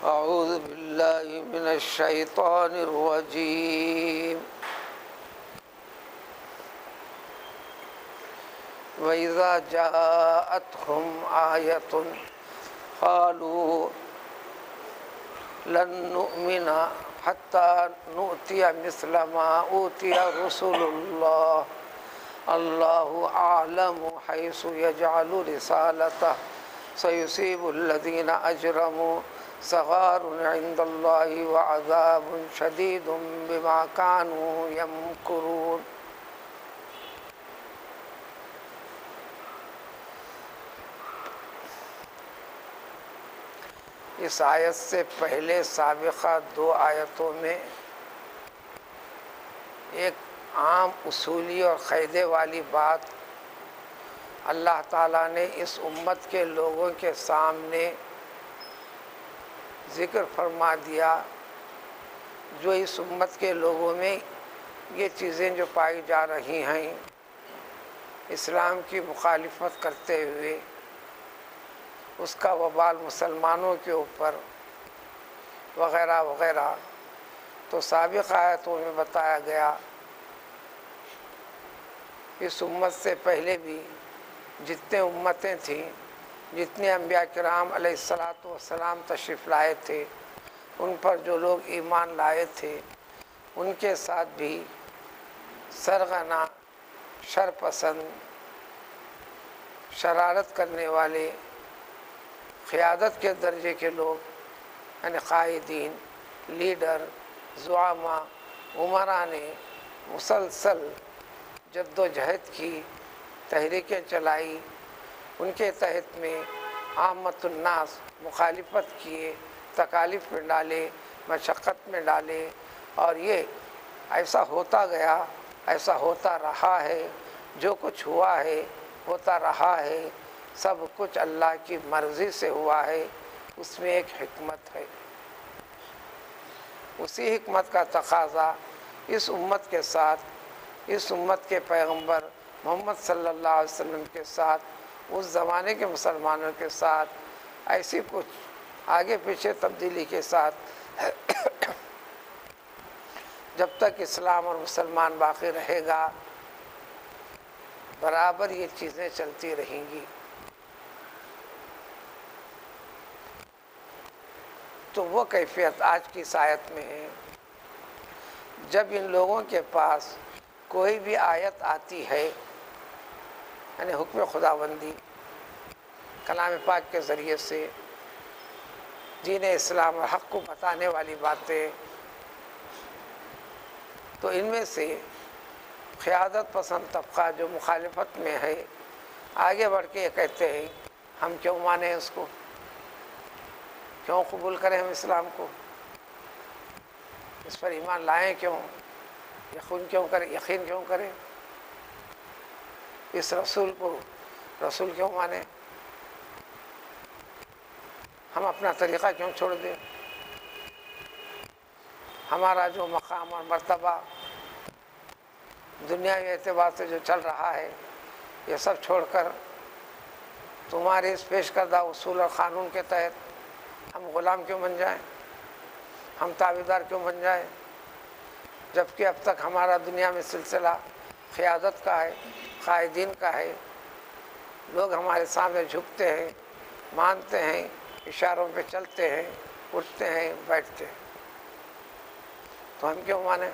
أعوذ بالله من الشيطان الرجيم وإذا جاءتهم آية قالوا لن نؤمن حتى نؤتي مثل ما أوتي رسل الله الله أعلم حيث يجعل رسالته سيصيب الذين أجرموا صغار عند الله وعذاب شديد بما كانوا يمكرون۔ اس آیت سے پہلے سابقہ دو آیتوں میں ایک عام اصولی اور قاعدے والی بات اللہ تعالیٰ نے اس امت کے لوگوں کے سامنے ذکر فرما دیا، جو اس امت کے لوگوں میں یہ چیزیں جو پائی جا رہی ہیں، اسلام کی مخالفت کرتے ہوئے اس کا وبال مسلمانوں کے اوپر وغیرہ وغیرہ، تو سابق آیتوں میں بتایا گیا اس امت سے پہلے بھی جتنے امتیں تھیں، جتنے انبیاء کرام علیہ الصلاۃ والسلام تشریف لائے تھے، ان پر جو لوگ ایمان لائے تھے، ان کے ساتھ بھی سرغنہ، شر پسند، شرارت کرنے والے، قیادت کے درجے کے لوگ، یعنی قائدین، لیڈر، زعماء، عمراء نے مسلسل جد و جہد کی، تحریکیں چلائی، ان کے تحت میں عامت الناس مخالفت کیے، تکالیف میں ڈالے، مشقت میں ڈالے، اور یہ ایسا ہوتا گیا، ایسا ہوتا رہا ہے، جو کچھ ہوا ہے ہوتا رہا ہے، سب کچھ اللہ کی مرضی سے ہوا ہے، اس میں ایک حکمت ہے۔ اسی حکمت کا تقاضا اس امت کے ساتھ، اس امت کے پیغمبر محمد صلی اللہ علیہ وسلم کے ساتھ، اس زمانے کے مسلمانوں کے ساتھ ایسی کچھ آگے پیچھے تبدیلی کے ساتھ جب تک اسلام اور مسلمان باقی رہے گا، برابر یہ چیزیں چلتی رہیں گی۔ تو وہ کیفیت آج کی اس آیت میں ہے۔ جب ان لوگوں کے پاس کوئی بھی آیت آتی ہے، یعنی حکم خداوندی کلام پاک کے ذریعے سے، دین اسلام اور حق کو بتانے والی باتیں، تو ان میں سے قیادت پسند طبقہ جو مخالفت میں ہے، آگے بڑھ کے یہ کہتے ہیں ہم کیوں مانیں اس کو، کیوں قبول کریں ہم اسلام کو، اس پر ایمان لائیں کیوں، یقین کیوں کریں، اس رسول کو رسول کیوں مانیں، ہم اپنا طریقہ کیوں چھوڑ دیں، ہمارا جو مقام اور مرتبہ دنیاوی اعتبار سے جو چل رہا ہے، یہ سب چھوڑ کر تمہارے اس پیش کردہ اصول اور قانون کے تحت ہم غلام کیوں بن جائیں، ہم تابعدار کیوں بن جائیں، جبکہ اب تک ہمارا دنیا میں سلسلہ قیادت کا ہے، قائدین کا ہے، لوگ ہمارے سامنے جھکتے ہیں، مانتے ہیں، اشاروں پہ چلتے ہیں، اٹھتے ہیں، بیٹھتے ہیں، تو ہم کیوں مانیں؟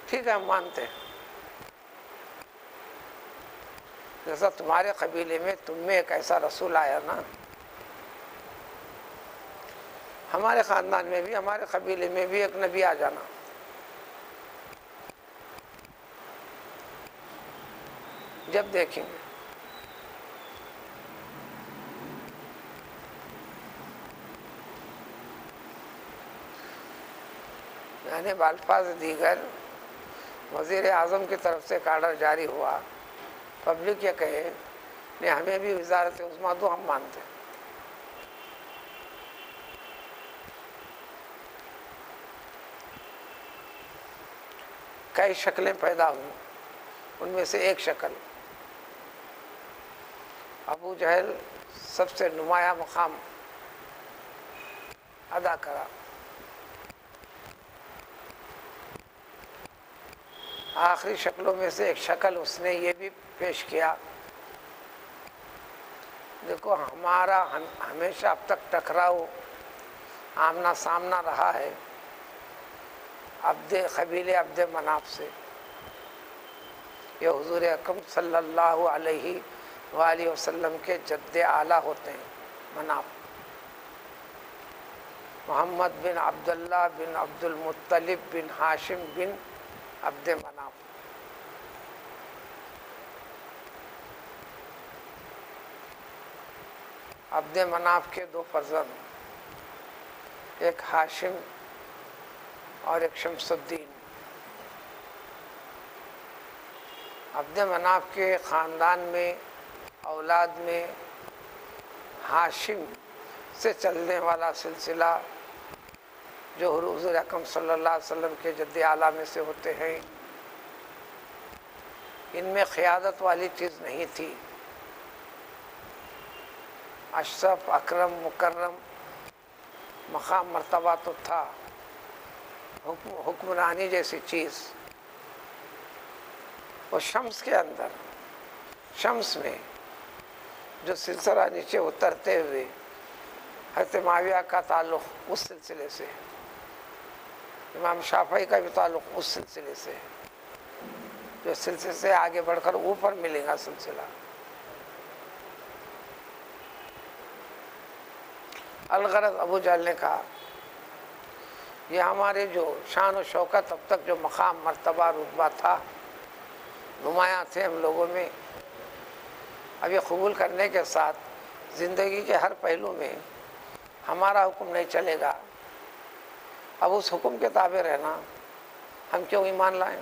ٹھیک ہے، ہم مانتے ہیں، جیسا تمہارے قبیلے میں تم میں ایک ایسا رسول آیا نا، ہمارے خاندان میں بھی، ہمارے قبیلے میں بھی ایک نبی آ جانا، جب دیکھیں گے۔ یعنی بالفاظ دیگر وزیر اعظم کی طرف سے ایک آرڈر جاری ہوا، پبلک یہ کہے نہیں ہمیں بھی وزارت عظمیٰ دو، ہم مانتے ہیں۔ کئی شکلیں پیدا ہوئیں، ان میں سے ایک شکل ابو جہل سب سے نمایاں مقام ادا کرا. آخری شکلوں میں سے ایک شکل اس نے یہ بھی پیش کیا، دیکھو ہمارا ہمیشہ اب تک ٹکراؤ آمنا سامنا رہا ہے قبیلے عبد مناف سے. یہ حضور اکرم صلی اللہ علیہ وآلہ وسلم کے جد اعلیٰ ہوتے ہیں مناف. محمد بن عبداللہ بن عبد المطلب بن ہاشم بن عبد مناف. عبد مناف کے دو فرزند، ایک ہاشم اور ایک شمس الدین. عبد مناف کے خاندان میں اولاد میں ہاشم سے چلنے والا سلسلہ جو حضور اکرم صلی اللہ علیہ وسلم کے جد اعلیٰ میں سے ہوتے ہیں، ان میں قیادت والی چیز نہیں تھی. اشرف اکرم مکرم مقام مرتبہ تو تھا، حکمرانی جیسی چیز. اور شمس کے اندر، شمس میں جو سلسلہ نیچے اترتے ہوئے حضرت معاویہ کا تعلق اس سلسلے سے، امام شافعی کا بھی تعلق اس سلسلے سے، جو سلسلے سے آگے بڑھ کر اوپر ملے گا سلسلہ. الغرض ابو جہل نے کہا یہ ہمارے جو شان و شوکت اب تک جو مقام مرتبہ رتبہ تھا، نمایاں تھے ہم لوگوں میں، اب یہ قبول کرنے کے ساتھ زندگی کے ہر پہلو میں ہمارا حکم نہیں چلے گا. اب اس حکم کے تابع رہنا، ہم کیوں ایمان لائیں؟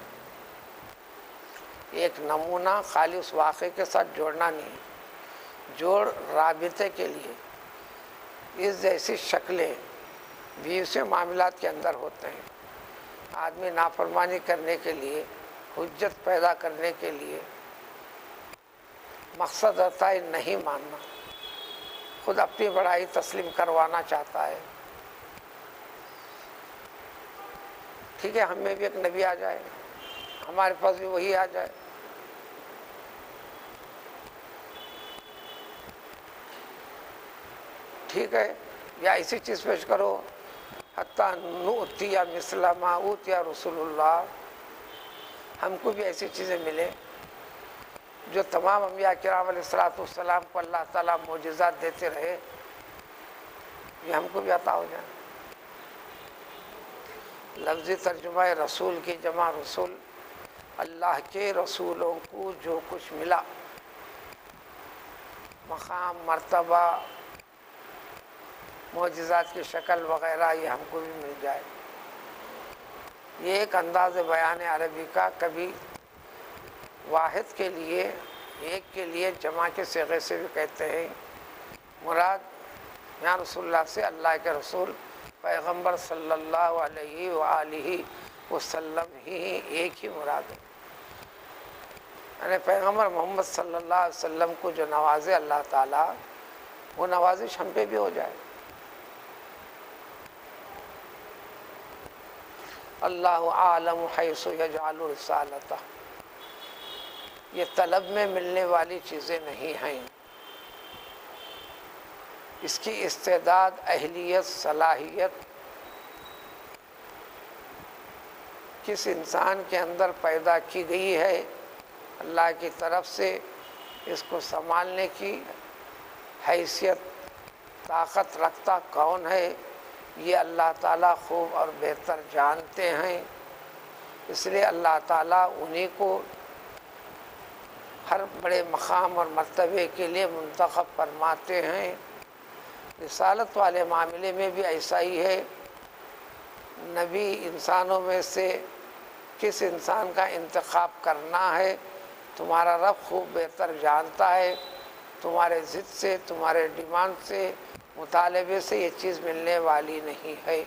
ایک نمونہ خالی اس واقعے کے ساتھ جوڑنا نہیں، جوڑ رابطے کے لیے اس جیسی شکلیں بھی سے معاملات کے اندر ہوتے ہیں. آدمی نافرمانی کرنے کے لیے، حجت پیدا کرنے کے لیے مقصد رہتا ہے نہیں ماننا، خود اپنی بڑائی تسلیم کروانا چاہتا ہے. ٹھیک ہے، ہم میں بھی ایک نبی آ جائے، ہمارے پاس بھی وہی آ جائے، ٹھیک ہے، یا ایسی چیز پیش کرو حتیٰ نؤتی مثل ما اوتی رسول اللہ، ہم کو بھی ایسی چیزیں ملیں جو تمام انبیاء کرام علیہ السلام کو اللہ تعالیٰ معجزات دیتے رہے، یہ ہم کو بھی عطا ہو جائے. لفظی ترجمہ رسول کی جمع رسول، اللہ کے رسولوں کو جو کچھ ملا، مقام مرتبہ معجزات کی شکل وغیرہ، یہ ہم کو بھی مل جائے. یہ ایک انداز بیان عربی کا، کبھی واحد کے لیے، ایک کے لیے جمع کے صیغے سے بھی کہتے ہیں. مراد یہاں رسول اللہ سے اللہ کے رسول پیغمبر صلی اللہ علیہ وآلہ وسلم ہی ایک ہی مراد ہے. یعنی پیغمبر محمد صلی اللہ علیہ وسلم کو جو نوازے اللہ تعالیٰ، وہ نوازش ہم پہ بھی ہو جائے. اللہ عالم حیث یجعل رسالتہ، یہ طلب میں ملنے والی چیزیں نہیں ہیں. اس کی استعداد، اہلیت، صلاحیت کس انسان کے اندر پیدا کی گئی ہے اللہ کی طرف سے، اس کو سنبھالنے کی حیثیت، طاقت رکھتا کون ہے، یہ اللہ تعالیٰ خوب اور بہتر جانتے ہیں. اس لیے اللہ تعالیٰ انہی کو ہر بڑے مقام اور مرتبے کے لیے منتخب فرماتے ہیں. رسالت والے معاملے میں بھی ایسا ہی ہے. نبی انسانوں میں سے کس انسان کا انتخاب کرنا ہے تمہارا رب خوب بہتر جانتا ہے. تمہارے ضد سے، تمہارے ڈیمانڈ سے، مطالبے سے یہ چیز ملنے والی نہیں ہے.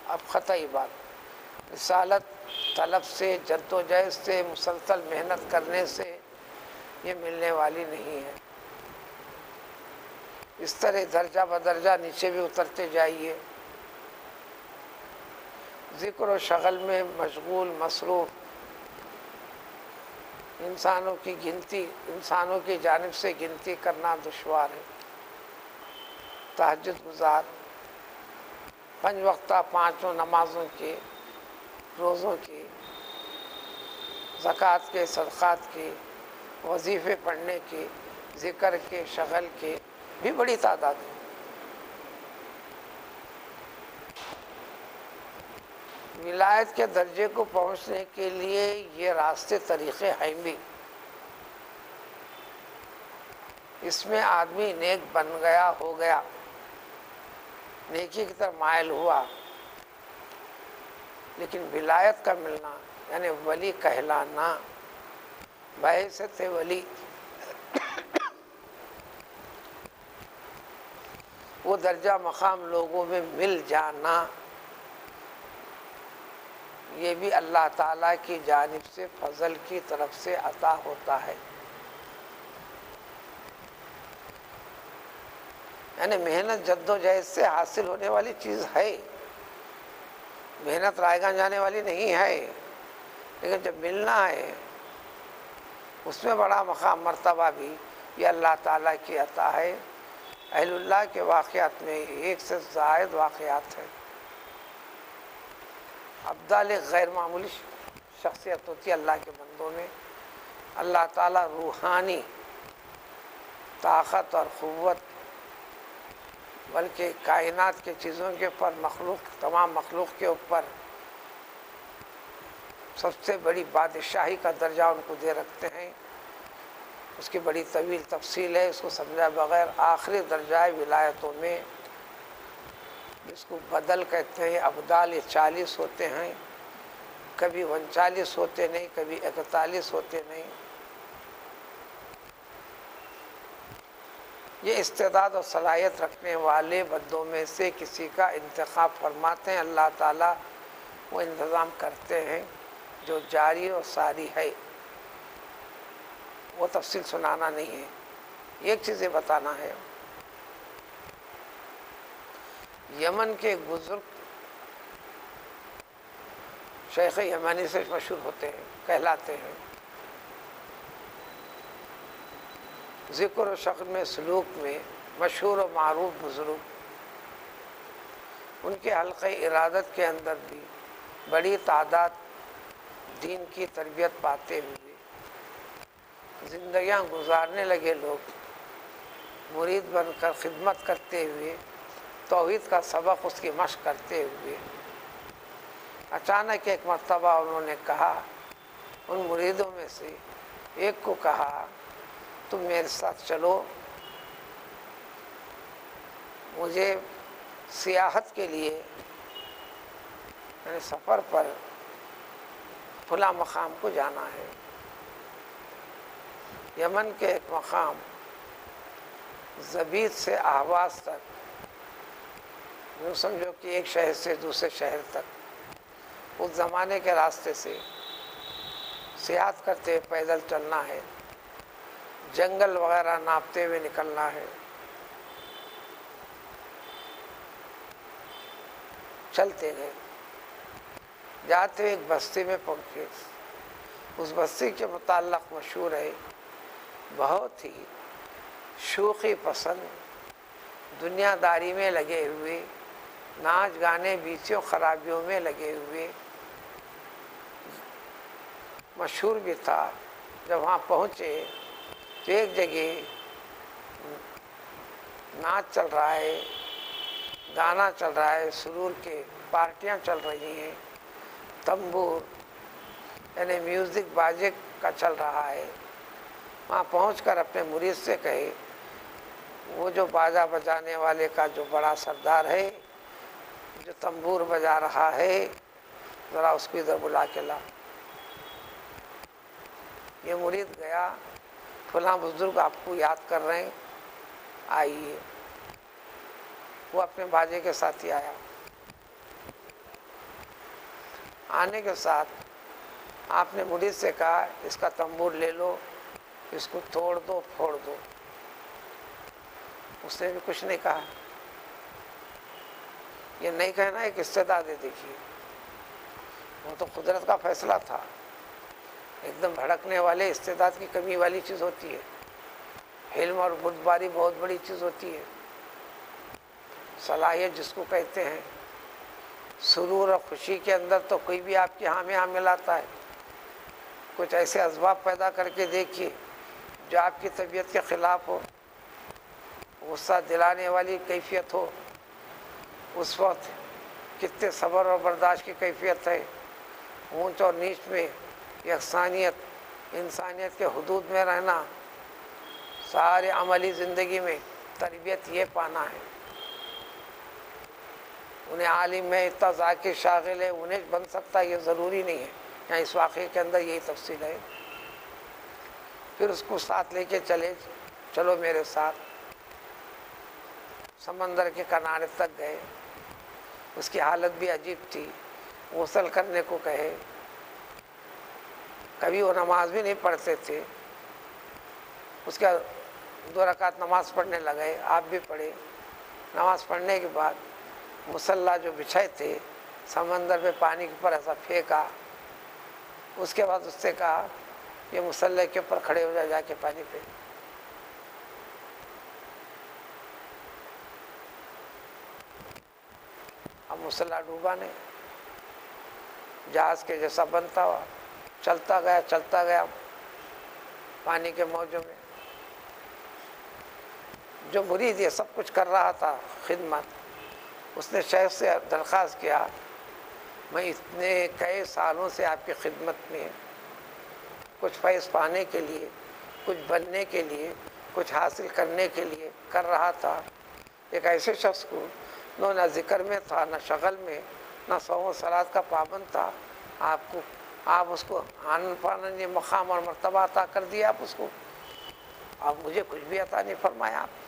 اب قطعی بات، رسالت طلب سے، جد و جہد سے، مسلسل محنت کرنے سے یہ ملنے والی نہیں ہے۔ اس طرح درجہ بدرجہ نیچے بھی اترتے جائیے، ذکر و شغل میں مشغول مصروف، انسانوں کی جانب سے گنتی کرنا دشوار ہے۔ تہجد گزار، 5 وقتہ 5 نمازوں کے، روزوں کی، زکوٰۃ کے، صدقات کے، وظیفے پڑھنے کے، ذکر کے، شغل کے بھی بڑی تعداد ہے۔ ولایت کے درجے کو پہنچنے کے لیے یہ راستے طریقے ہیں بھی۔ اس میں آدمی نیک بن گیا، ہو گیا، نیکی کی طرف مائل ہوا، لیکن ولایت کا ملنا یعنی ولی کہلانا، بحیثیت ولی، وہ درجہ مقام لوگوں میں مل جانا، یہ بھی اللہ تعالیٰ کی جانب سے فضل کی طرف سے عطا ہوتا ہے۔ یعنی محنت جد و جہد سے حاصل ہونے والی چیز ہے، محنت رائے گاں جانے والی نہیں ہے، لیکن جب ملنا ہے اس میں بڑا مقام مرتبہ بھی یہ اللہ تعالیٰ کی عطا ہے۔ اہل اللہ کے واقعات میں 1 سے زائد واقعات ہیں۔ ابدال غیر معمولی شخصیت ہوتی ہے اللہ کے بندوں میں۔ اللہ تعالیٰ روحانی طاقت اور قوت، بلکہ کائنات کے چیزوں کے اوپر، تمام مخلوق کے اوپر سب سے بڑی بادشاہی کا درجہ ان کو دے رکھتے ہیں۔ اس کی بڑی طویل تفصیل ہے، اس کو سمجھا بغیر آخری درجہ ولایتوں میں، جس کو بدل کہتے ہیں، ابدال 40 ہوتے ہیں، کبھی 39 ہوتے نہیں، کبھی 41 ہوتے نہیں۔ یہ استعداد اور صلاحیت رکھنے والے بندوں میں سے کسی کا انتخاب فرماتے ہیں اللہ تعالیٰ، وہ انتظام کرتے ہیں جو جاری اور ساری ہے۔ وہ تفصیل سنانا نہیں ہے، ایک چیز بتانا ہے۔ یمن کے ایک بزرگ شیخ یمنی سے مشہور ہوتے ہیں، کہلاتے ہیں، ذکر و شغل میں، سلوک میں مشہور و معروف بزرگ۔ ان کے حلقہ ارادت کے اندر بھی بڑی تعداد دین کی تربیت پاتے ہوئے زندگیاں گزارنے لگے لوگ، مرید بن کر خدمت کرتے ہوئے، توحید کا سبق اس کی مشق کرتے ہوئے۔ اچانک ایک مرتبہ انہوں نے کہا، ان مریدوں میں سے ایک کو کہا، تم میرے ساتھ چلو، مجھے سیاحت کے لیے یعنی سفر پر فلاں مقام کو جانا ہے۔ یمن کے ایک مقام زبید سے اہواز تک، یوں سمجھو کہ ایک شہر سے دوسرے شہر تک، اس زمانے کے راستے سے سیاحت کرتے ہوئے پیدل چلنا ہے، جنگل وغیرہ ناپتے ہوئے نکلنا ہے۔ چلتے گئے، جاتے ہوئے ایک بستی میں پہنچے۔ اس بستی کے متعلق مشہور ہے، بہت ہی شوخی پسند، دنیا داری میں لگے ہوئے، ناچ گانے بیچیوں خرابیوں میں لگے ہوئے، مشہور بھی تھا۔ جب وہاں پہنچے تو ایک جگہ ناچ چل رہا ہے، گانا چل رہا ہے، سرور کے پارٹیاں چل رہی ہیں، تنبور یعنی میوزک باجے کا چل رہا ہے۔ وہاں پہنچ کر اپنے مرید سے کہے، وہ جو باجا بجانے والے کا جو بڑا سردار ہے، جو تنبور بجا رہا ہے، ذرا اس کو ادھر بلا کے لا۔ یہ مرید گیا، فلاں بزرگ آپ کو یاد کر رہے ہیں، آئیے۔ وہ اپنے باجے کے ساتھ ہی آیا۔ آنے کے ساتھ آپ نے مرید سے کہا اس کا تنبور لے لو، اس کو توڑ دو، پھوڑ دو۔ اس نے بھی کچھ نہیں کہا۔ یہ نہیں کہنا ایک استعداد ہے، دیکھیے وہ تو قدرت کا فیصلہ تھا۔ ایک دم بھڑکنے والے استعداد کی کمی والی چیز ہوتی ہے۔ علم اور بردباری بہت بڑی چیز ہوتی ہے۔ صلاحیت جس کو کہتے ہیں، سرور اور خوشی کے اندر تو کوئی بھی آپ کی ہاں میں ہاں ملاتا ہے۔ کچھ ایسے اسباب پیدا کر کے دیکھیے جو آپ کی طبیعت کے خلاف ہو، غصہ دلانے والی کیفیت ہو، اس وقت کتنے صبر اور برداشت کی کیفیت ہے، اونچ اور نیچ میں یکسانیت، انسانیت کے حدود میں رہنا، سارے عملی زندگی میں تربیت یہ پانا ہے۔ انہیں عالم ہے، اتنا ذاکر شاغل ہے، انہیں بن سکتا ہے یہ ضروری نہیں ہے۔ یہاں اس واقعے کے اندر یہی تفصیل ہے۔ پھر اس کو ساتھ لے کے چلو میرے ساتھ، سمندر کے کنارے تک گئے۔ اس کی حالت بھی عجیب تھی، غسل کرنے کو کہے، کبھی وہ نماز بھی نہیں پڑھتے تھے۔ اس کے 2 رکعت نماز پڑھنے لگے، آپ بھی پڑھے۔ نماز پڑھنے کے بعد مصلی جو بچھائے تھے سمندر میں پانی کے اوپر ایسا پھینکا۔ اس کے بعد اس سے کہا یہ مصلی کے اوپر کھڑے ہو جا کے پانی پہ۔ اب مصلی ڈوبا نہیں، جہاز کے جیسا بنتا ہوا چلتا گیا پانی کے موجوں میں۔ جو مرید یہ سب کچھ کر رہا تھا خدمت، اس نے شیخ سے درخواست کیا میں اتنے کئی سالوں سے آپ کی خدمت میں کچھ فیض پانے کے لیے، کچھ بننے کے لیے، کچھ حاصل کرنے کے لیے کر رہا تھا۔ ایک ایسے شخص کو نہ ذکر میں تھا، نہ شغل میں، نہ صوم و صلات کا پابند تھا، آپ اس کو آنن پانن یہ مقام اور مرتبہ عطا کر دیا۔ آپ اس کو، آپ مجھے کچھ بھی عطا نہیں فرمایا آپ۔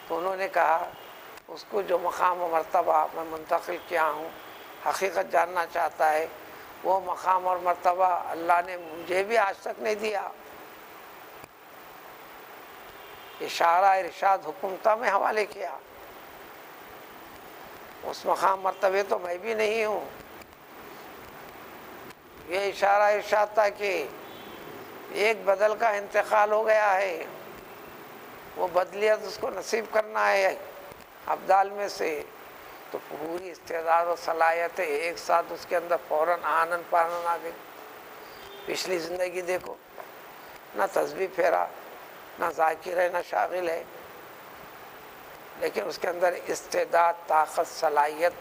تو انہوں نے کہا اس کو جو مقام و مرتبہ میں منتقل کیا ہوں، حقیقت جاننا چاہتا ہے، وہ مقام اور مرتبہ اللہ نے مجھے بھی آج تک نہیں دیا۔ اشارہ ارشاد حکم تھا میں حوالے کیا، اس مقام مرتبے تو میں بھی نہیں ہوں۔ یہ اشارہ ارشاد تھا کہ ایک بدل کا انتقال ہو گیا ہے، وہ بدلیت اس کو نصیب کرنا ہے ابدال میں سے۔ تو پوری استعداد و صلاحیت ایک ساتھ اس کے اندر فوراً آنن پانن آ گئی۔ پچھلی زندگی دیکھو، نہ تسبیح پھیرا، نہ ذاکر ہے، نہ شاغل ہے، لیکن اس کے اندر استعداد، طاقت، صلاحیت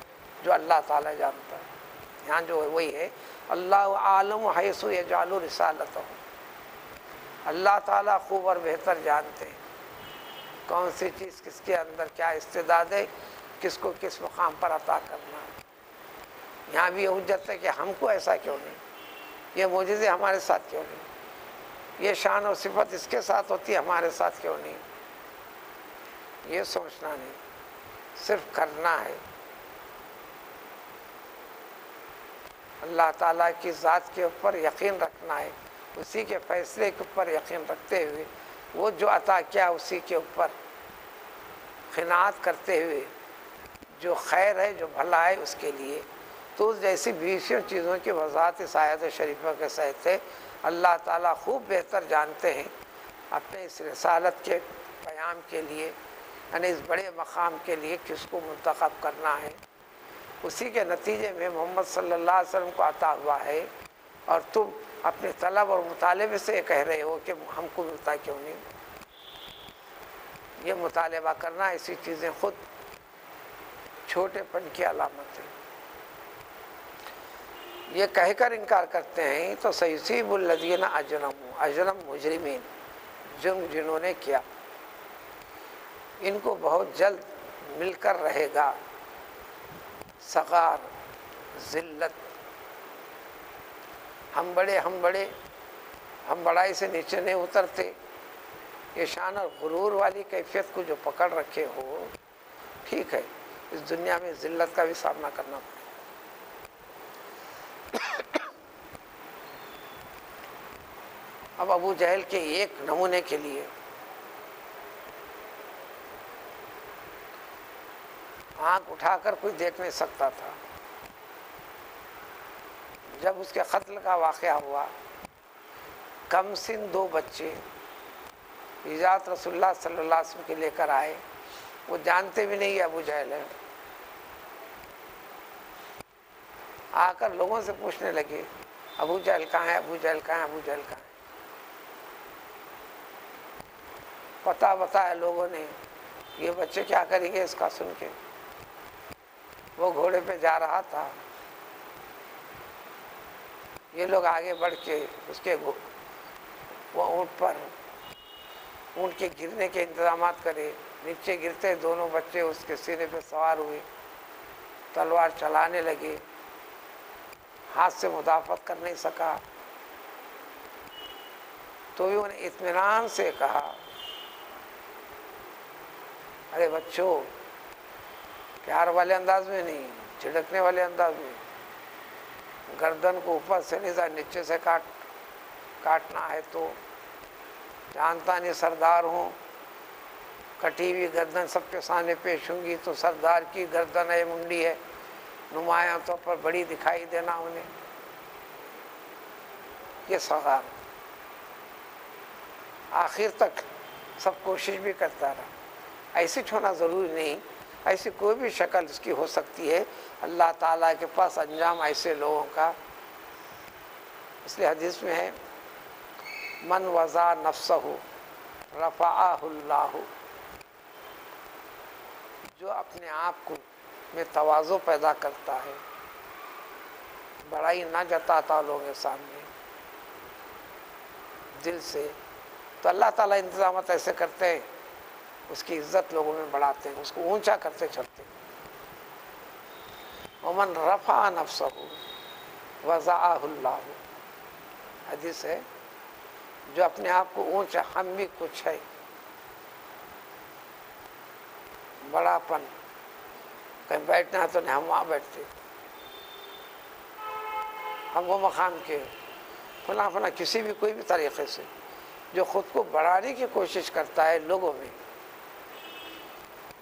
جو اللہ تعالیٰ جانتا ہے۔ یہاں جو وہی ہے اللہ عالم حیث یجعل رسالتہ، اللہ تعالیٰ خوب اور بہتر جانتے ہیں کون سی چیز کس کے اندر کیا استعداد ہے، کس کو کس مقام پر عطا کرنا ہے۔ یہاں بھی یہ حجت ہے کہ ہم کو ایسا کیوں نہیں، یہ معجزے ہمارے ساتھ کیوں نہیں، یہ شان و صفت اس کے ساتھ ہوتی ہے ہمارے ساتھ کیوں نہیں۔ یہ سوچنا نہیں، صرف کرنا ہے۔ اللہ تعالیٰ کی ذات کے اوپر یقین رکھنا ہے، اسی کے فیصلے کے اوپر یقین رکھتے ہوئے وہ جو عطا کیا اسی کے اوپر قناعت کرتے ہوئے جو خیر ہے، جو بھلا ہے اس کے لیے۔ تو اس جیسی بیسوں چیزوں کی وضاحت اس آیت شریفہ کے ساتھ ہے۔ اللہ تعالیٰ خوب بہتر جانتے ہیں اپنے اس رسالت کے قیام کے لیے، یعنی اس بڑے مقام کے لیے کس کو منتخب کرنا ہے۔ اسی کے نتیجے میں محمد صلی اللہ علیہ وسلم کو عطا ہوا ہے، اور تم اپنے طلب اور مطالبے سے کہہ رہے ہو کہ ہم کو ملتا کیوں نہیں۔ یہ مطالبہ کرنا، ایسی چیزیں خود چھوٹے پن کی علامت ہے۔ یہ کہہ کر انکار کرتے ہیں تو سیصیب الذین اجرم مجرمین، جرم جنہوں نے کیا ان کو بہت جلد مل کر رہے گا صغار، ذلت۔ ہم بڑائی سے نیچے نہیں اترتے۔ یہ شان اور غرور والی کیفیت کو جو پکڑ رکھے ہو، ٹھیک ہے اس دنیا میں ذلت کا بھی سامنا کرنا پڑے، اب ابو جہل کے ایک نمونے کے لیے آنکھ اٹھا کر کوئی دیکھ نہیں سکتا تھا. جب اس کے قتل کا واقعہ ہوا، کم سن 2 بچے حضرت رسول اللہ صلی اللہ علیہ وسلم کے لے کر آئے. وہ جانتے بھی نہیں ابو جہل ہے. آ کر لوگوں سے پوچھنے لگے ابو جہل کہاں ہے، ابو جہل کہاں ہے، ابو جہل کہاں ہے. پتہ بتایا لوگوں نے. یہ بچے کیا کریں گے اس کا سن کے. وہ گھوڑے پہ جا رہا تھا، یہ لوگ آگے بڑھ کے اس کے وہ اونٹ کے گرنے کے انتظامات کرے. نیچے گرتے دونوں بچے اس کے سینے پہ سوار ہوئے، تلوار چلانے لگے. ہاتھ سے مدافعت کر نہیں سکا تو بھی انہیں اطمینان سے کہا ارے بچوں، پیار والے انداز میں نہیں، جھڑکنے والے انداز میں، گردن کو اوپر سے نہیں نیچے سے کاٹنا ہے تو جانتا نہیں سردار ہوں، کٹی ہوئی گردن سب کے سامنے پیش ہوں گی تو سردار کی گردن ہے، منڈی ہے، نمایاں طور پر بڑی دکھائی دینا انہیں. یہ سردار آخر تک سب کوشش بھی کرتا رہا. ایسی ہونا ضروری نہیں، ایسی کوئی بھی شکل اس کی ہو سکتی ہے. اللہ تعالیٰ کے پاس انجام ایسے لوگوں کا. اس لیے حدیث میں ہے من وضع نفسہ رفعہ اللہ، جو اپنے آپ کو میں تواضع پیدا کرتا ہے، بڑائی نہ جتاتا لوگوں کے سامنے دل سے، تو اللہ تعالیٰ انتظامات ایسے کرتے ہیں اس کی عزت لوگوں میں بڑھاتے ہیں، اس کو اونچا کرتے چلتے ہیں. ومن رفع نفسہ وضعہ اللہ، حدیث ہے جو اپنے آپ کو اونچا، ہم بھی کچھ ہے، بڑا پن، کہیں بیٹھنا ہے تو نہیں ہم وہاں بیٹھتے، ہم وہ مقام کے فلاں فلاں، کسی بھی کوئی بھی طریقے سے جو خود کو بڑھانے کی کوشش کرتا ہے لوگوں میں،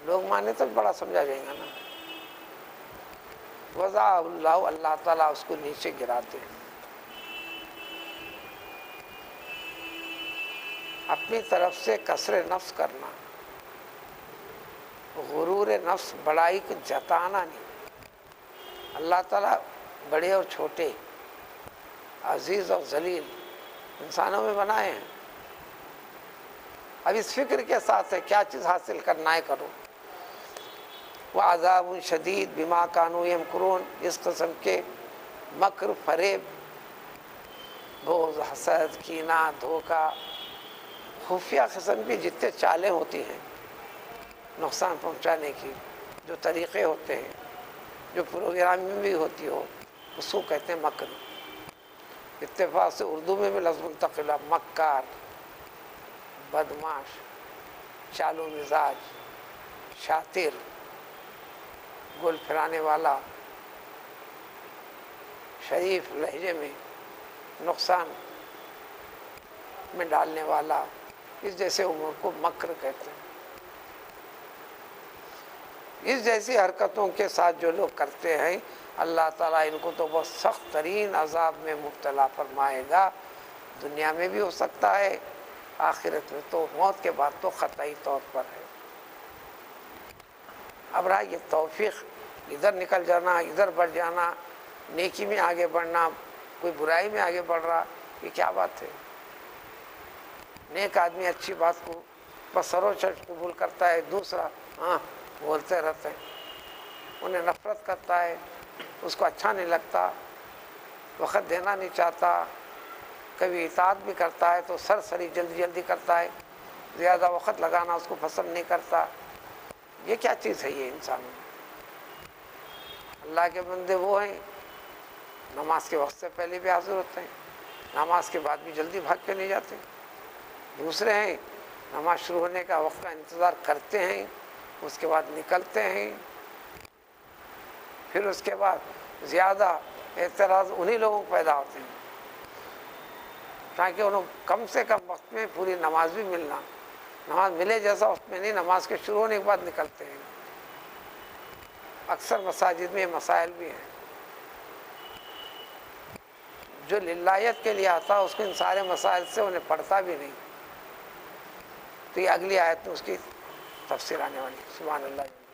لوگ مانے تو بڑا سمجھا جائے گا نا. وضع اللہ، اللہ تعالیٰ اس کو نیچے گراتے ہیں. اپنی طرف سے کسر نفس کرنا، غرور نفس، بڑائی کو جتانا نہیں. اللہ تعالیٰ بڑے اور چھوٹے، عزیز اور ذلیل انسانوں میں بنائے ہیں. اب اس فکر کے ساتھ ہے کیا چیز حاصل کرنا ہے کرو. وعذاب شدید بما کانوا یمکرون، اس قسم کے مکر، فریب، بغض، حسد، کینہ، دھوکہ، خفیہ قسم کی جتنے چالیں ہوتی ہیں نقصان پہنچانے کی، جو طریقے ہوتے ہیں، جو پروگرامنگ بھی ہوتی ہو، اس کو کہتے ہیں مکر. اتفاق سے اردو میں بھی لفظ منتقل ہے، مکار، بدماش، چالو مزاج، شاطر، گول پھرانے والا، شریف لہجے میں نقصان میں ڈالنے والا، اس جیسے امور کو مکر کہتے ہیں. اس جیسی حرکتوں کے ساتھ جو لوگ کرتے ہیں اللہ تعالیٰ ان کو تو بہت سخت ترین عذاب میں مبتلا فرمائے گا. دنیا میں بھی ہو سکتا ہے، آخرت میں تو موت کے بعد تو قطعی طور پر ہے. اب رہا یہ توفیق، ادھر نکل جانا، ادھر بڑھ جانا، نیکی میں آگے بڑھنا، کوئی برائی میں آگے بڑھ رہا، یہ کیا بات ہے. نیک آدمی اچھی بات کو بسرو چٹ قبول کرتا ہے، دوسرا ہاں بولتے رہتے ہیں، انہیں نفرت کرتا ہے، اس کو اچھا نہیں لگتا، وقت دینا نہیں چاہتا، کبھی اطاعت بھی کرتا ہے تو سرسری جلدی جلدی کرتا ہے، زیادہ وقت لگانا اس کو پسند نہیں کرتا. یہ کیا چیز ہے یہ انسان میں. اللہ کے بندے وہ ہیں نماز کے وقت سے پہلے بھی حاضر ہوتے ہیں، نماز کے بعد بھی جلدی بھاگ کے نہیں جاتے. دوسرے ہیں نماز شروع ہونے کا وقت کا انتظار کرتے ہیں، اس کے بعد نکلتے ہیں. پھر اس کے بعد زیادہ اعتراض انہی لوگوں کو پیدا ہوتے ہیں تاکہ انہوں کم سے کم وقت میں پوری نماز بھی ملنا، نماز ملے جیسا وقت میں نہیں، نماز کے شروع ہونے کے بعد نکلتے ہیں۔ اکثر مساجد میں یہ مسائل بھی ہیں، جو للہیت کے لیے آتا اس کو ان سارے مسائل سے انہیں پڑھتا بھی نہیں۔ تو یہ اگلی آیت میں اس کی تفسیر آنے والی ہے۔ سبحان اللہ۔